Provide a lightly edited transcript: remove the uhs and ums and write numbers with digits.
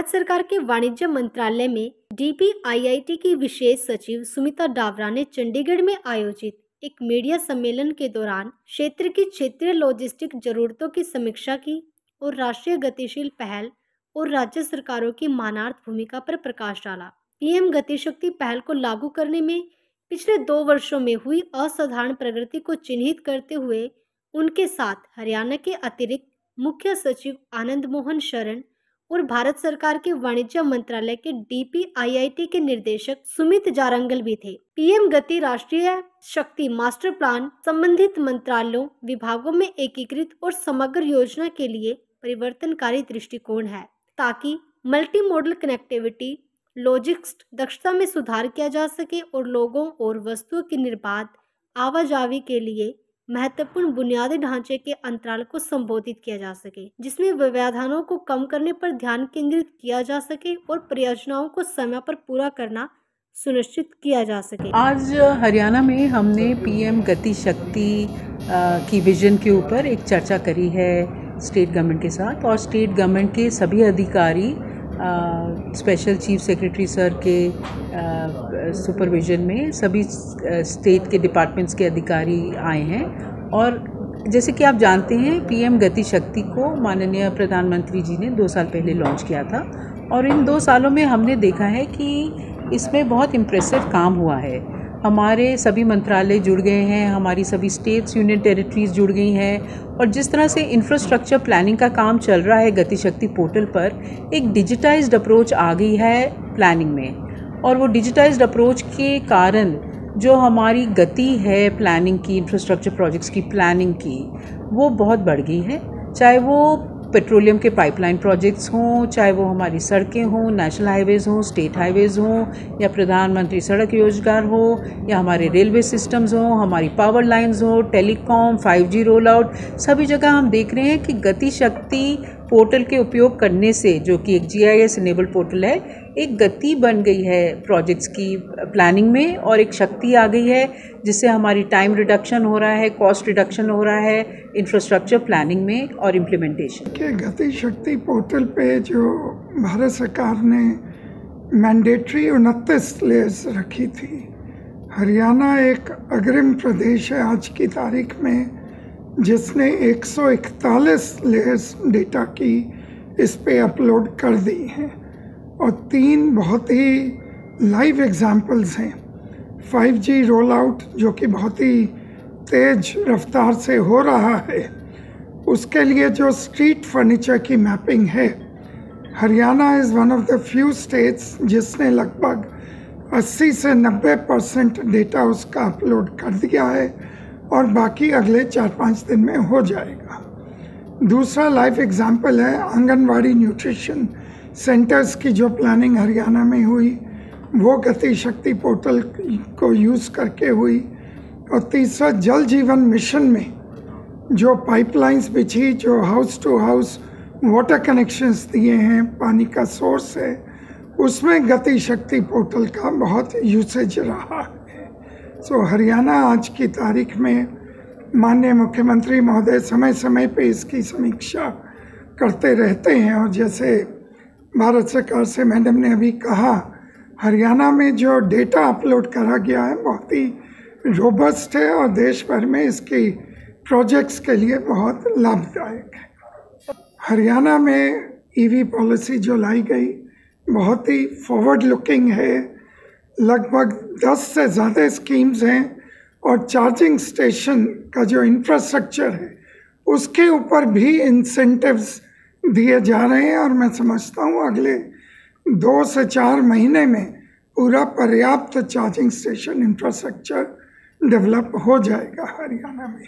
भारत सरकार के वाणिज्य मंत्रालय में DPIIT की विशेष सचिव सुमिता डावरा ने चंडीगढ़ में आयोजित एक मीडिया सम्मेलन के दौरान क्षेत्र की क्षेत्रीय लॉजिस्टिक जरूरतों की समीक्षा की और राष्ट्रीय गतिशील पहल और राज्य सरकारों की मानार्थ भूमिका पर प्रकाश डाला। पीएम गतिशक्ति पहल को लागू करने में पिछले 2 वर्षों में हुई असाधारण प्रगति को चिन्हित करते हुए उनके साथ हरियाणा के अतिरिक्त मुख्य सचिव आनंद मोहन शरण और भारत सरकार के वाणिज्य मंत्रालय के DPIIT के निदेशक सुमित जारंगल भी थे। पीएम गति राष्ट्रीय शक्ति मास्टर प्लान संबंधित मंत्रालयों विभागों में एकीकृत और समग्र योजना के लिए परिवर्तनकारी दृष्टिकोण है ताकि मल्टी मॉडल कनेक्टिविटी लॉजिस्टिक्स दक्षता में सुधार किया जा सके और लोगों और वस्तुओं की निर्बाध आवाजाही के लिए महत्वपूर्ण बुनियादी ढांचे के अंतराल को संबोधित किया जा सके, जिसमें व्यवधानों को कम करने पर ध्यान केंद्रित किया जा सके और परियोजनाओं को समय पर पूरा करना सुनिश्चित किया जा सके। आज हरियाणा में हमने पीएम गति शक्ति की विजन के ऊपर एक चर्चा करी है स्टेट गवर्नमेंट के साथ, और स्टेट गवर्नमेंट के सभी अधिकारी स्पेशल चीफ सेक्रेटरी सर के सुपरविजन में सभी स्टेट के डिपार्टमेंट्स के अधिकारी आए हैं। और जैसे कि आप जानते हैं, पीएम गति शक्ति को माननीय प्रधानमंत्री जी ने 2 साल पहले लॉन्च किया था, और इन 2 सालों में हमने देखा है कि इसमें बहुत इम्प्रेसिव काम हुआ है। हमारे सभी मंत्रालय जुड़ गए हैं, हमारी सभी स्टेट्स यूनियन टेरिटरीज जुड़ गई हैं, और जिस तरह से इंफ्रास्ट्रक्चर प्लानिंग का काम चल रहा है गति शक्ति पोर्टल पर, एक डिजिटाइज्ड अप्रोच आ गई है प्लानिंग में। और वो डिजिटाइज्ड अप्रोच के कारण जो हमारी गति है प्लानिंग की, इंफ्रास्ट्रक्चर प्रोजेक्ट्स की प्लानिंग की, वो बहुत बढ़ गई है। चाहे वो पेट्रोलियम के पाइपलाइन प्रोजेक्ट्स हों, चाहे वो हमारी सड़कें हों, नेशनल हाईवेज़ हों, स्टेट हाईवेज़ हों, या प्रधानमंत्री सड़क योजगार हो, या हमारे रेलवे सिस्टम्स हों, हमारी पावर लाइंस हो, टेलीकॉम, 5G रोल आउट, सभी जगह हम देख रहे हैं कि गति शक्ति पोर्टल के उपयोग करने से, जो कि एक GIS इनेबल्ड पोर्टल है, एक गति बन गई है प्रोजेक्ट्स की प्लानिंग में, और एक शक्ति आ गई है जिससे हमारी टाइम रिडक्शन हो रहा है, कॉस्ट रिडक्शन हो रहा है इंफ्रास्ट्रक्चर प्लानिंग में और इम्प्लीमेंटेशन के। गति शक्ति पोर्टल पे जो भारत सरकार ने मैंडेटरी 29 लेयर्स रखी थी, हरियाणा एक अग्रिम प्रदेश है आज की तारीख में जिसने 141 लेयर्स डेटा की इस पे अपलोड कर दी हैं, और 3 बहुत ही लाइव एग्जाम्पल्स हैं। 5G रोल आउट जो कि बहुत ही तेज रफ्तार से हो रहा है, उसके लिए जो स्ट्रीट फर्नीचर की मैपिंग है, Haryana is one of the few states जिसने लगभग 80 से 90% डेटा उसका अपलोड कर दिया है, और बाकी अगले 4-5 दिन में हो जाएगा। दूसरा लाइव एग्जाम्पल है आंगनवाड़ी न्यूट्रिशन सेंटर्स की जो प्लानिंग हरियाणा में हुई, वो गति शक्ति पोर्टल को यूज़ करके हुई। और तीसरा जल जीवन मिशन में जो पाइपलाइंस बिछी, जो house to house water connections दिए हैं, पानी का सोर्स है, उसमें गति शक्ति पोर्टल का बहुत यूसेज रहा है। सो हरियाणा आज की तारीख में माननीय मुख्यमंत्री महोदय समय समय पे इसकी समीक्षा करते रहते हैं, और जैसे भारत सरकार से मैडम ने अभी कहा, हरियाणा में जो डेटा अपलोड करा गया है बहुत ही रोबस्ट है, और देश भर में इसकी प्रोजेक्ट्स के लिए बहुत लाभदायक है। हरियाणा में EV पॉलिसी जो लाई गई बहुत ही फॉरवर्ड लुकिंग है। लगभग 10 से ज़्यादा स्कीम्स हैं, और चार्जिंग स्टेशन का जो इंफ्रास्ट्रक्चर है उसके ऊपर भी इंसेंटिव्स दिए जा रहे हैं, और मैं समझता हूँ अगले 2 से 4 महीने में पूरा पर्याप्त चार्जिंग स्टेशन इंफ्रास्ट्रक्चर डेवलप हो जाएगा हरियाणा में।